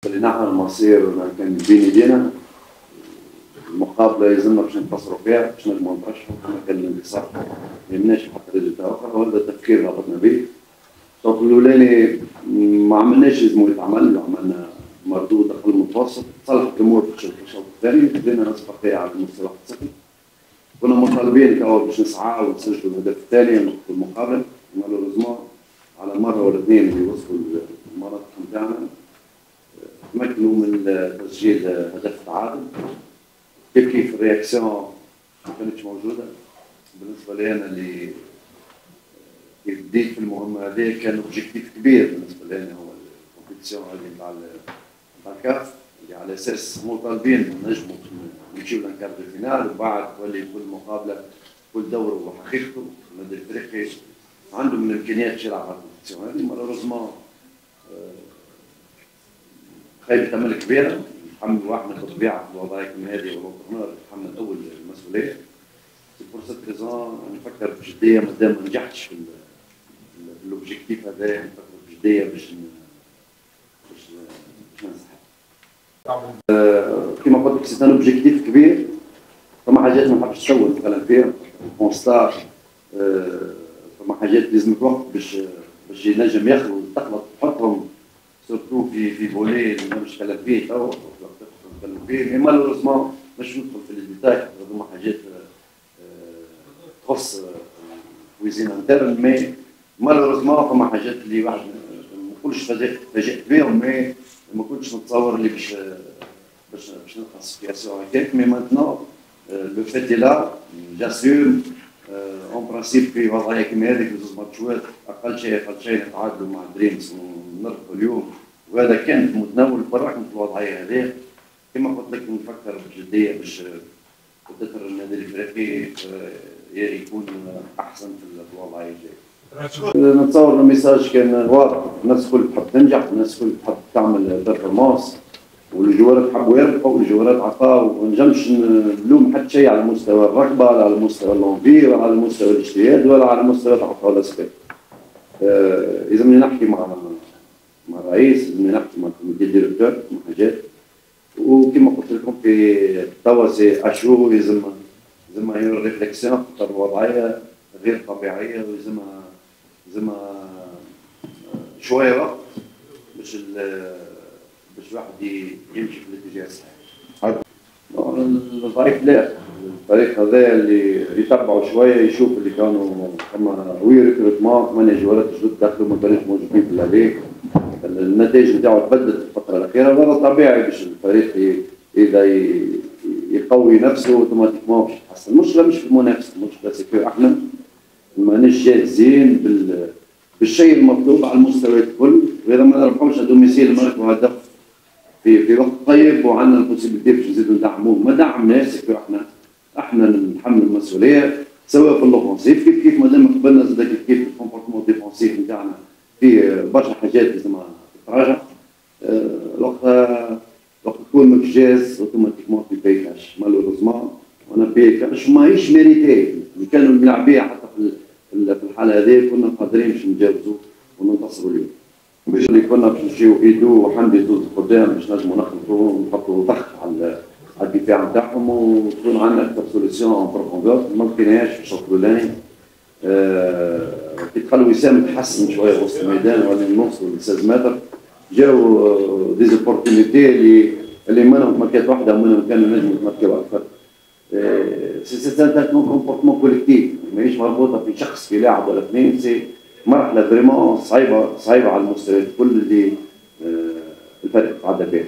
بالنسبه لنا احنا المصير كان بين ايدينا. المقابله يلزمنا باش ننتصروا فيها باش نجموا نترشحوا كما كان الانتصار ما يهمناش حتى ريزلتا اخر، وهذا التفكير اللي هبطنا به. الشوط الاولاني ما عملناش لازم يتعمل، عملنا مردود داخل المتوسط، تصلحت الامور في الشوط الثاني، بدينا نصبر فيها على المستوى 1-0. كنا مطالبين كأول باش نسعى ونسجلوا الهدف الثاني ونوقفوا المقابل، مالوريزمون على مره ولا اثنين اللي وصلوا المناطق نتاعنا تمكنوا من تسجيل هدف التعادل. كيف الرياكسيون ما كانتش موجوده بالنسبه لي انا، اللي كيف بديت في المهمه هذه كان اوبجيكتيف كبير بالنسبه لي انا، هو الكومبيتيسيون هذه نتاع الكاف، اللي على اساس مطالبين نجموا نمشيو للكارت الفينال، وبعد تولي كل مقابله كل دور وحقيقته. النادي الافريقي عنده من الامكانيات باش يلعب على الكومبيتيسيون هذه. مالوريزمون خيبة أمل كبيرة، نتحمل واحد من الطبيعة في الوضعية كما هذه، والانترنور يتحمل أول المسؤولية. بور سيت ريزون نفكر بجدية مادام ما نجحتش في الأوبجيكتيف هذا، نفكر بجدية باش ننسحب. كما قلت لك سي ان اوبجيكتيف كبير، فما حاجات ما نحبش نطول نتكلم فيها. كونستا فما حاجات لازمك وقت باش ينجم ياخذوا تخلط تحطهم سورتو في فولي اللي مش نتكلم فيه تو نتكلم فيه. مي مالوريزمون باش ندخل في الديتاي، هذوما حاجات تخص كويزين انترن. مي مالوريزمون فما حاجات اللي واحد ما نقولش فاجئت بهم، مي ما كنتش نتصور اللي باش نلقى سيتياسيون هكاك. مي مانتنون لو فيت لا جاسيوم اون برانسيب في وضعيه كيما هذيك زوج ماتشات اقل شيء نتعادلوا مع دريمز ونربحوا اليوم، وهذا كان في متناول الفرق في الوضعيه هذه. كما قلت لك نفكر بجديه باش تتر النادي الافريقي يكون احسن في الوضعيه الجايه. نتصور الميساج كان واضح، الناس الكل تحب تنجح، الناس الكل تحب تعمل بيرفورمانس، والجوارات حبوا يربحوا والجوارات عطاوا. ما نجمش نلوم حتى شيء على مستوى الرغبه ولا على مستوى اللونفي ولا على مستوى الاجتهاد ولا على مستوى تعطوا الاسباب. لازمني نحكي مع الرئيس، لازمني نحكي مع الكوميتي ديريكتور مع حاجات، وكما قلت لكم في توا سي اشو لازم ريفليكسيون خاطر الوضعيه غير طبيعيه، ولازمها شويه وقت باش الواحد يمشي في الاتجاه الصحيح. الفريق لا، الفريق هذا اللي يتبعوا شويه يشوف اللي كانوا كما ريكروتمون 8 جوالات جدد دخلوا ما كانوش موجودين في اللعبه. النتائج نتاعو تبدلت في الفتره الاخيره، وهذا طبيعي باش الفريق اذا يقوي نفسه اوتوماتيكمون باش يتحسن. مش في المنافسه، المشكله سكو احنا ماناش جاهزين بالشيء المطلوب على المستويات الكل، واذا ما نربحوش دوميسيل نركبوا هدف في وقت طيب وعندنا البوسيبيليتي باش نزيدوا ندعموه. ما دعمناش سكو احنا نتحمل المسؤوليه سواء في الاوفونسيف كيف مادام قبلنا زاد كيف الكومبورتمون ديفونسيف نتاعنا في برشا حاجات لازمها تتراجع. وقت تكون ماكش جاهز اوتوماتيكمون في باي كاش. مالوريزمون وانا باي كاش ماهيش ميريتي، كانوا نلعب بها حتى في الحاله هذه كنا قادرين باش نتجاوزوا وننتصروا اليوم. باش اللي كنا باش نمشيو ايدو وحمدي زوز قدام باش نجموا نخلطوا ونحطوا ضغط على الدفاع نتاعهم وتكون عندنا اكثر سوليسيون اون بروفوندور. ما لقيناهاش في الشوط الاولاني. كي دخل وسام تحسن شويه وسط الميدان ولا نوصلوا ل 16 متر، جاو ديزوبورتينيتي اللي منهم ماركات واحده ومنهم كانوا نجموا يتمركوا اكثر. سي ان كومبورتمون كوليكتيف، ماهيش مربوطه في شخص في لاعب ولا اثنين. سي مرحله فريمون صعيبه على المستويات الكل اللي الفريق تعدى بها.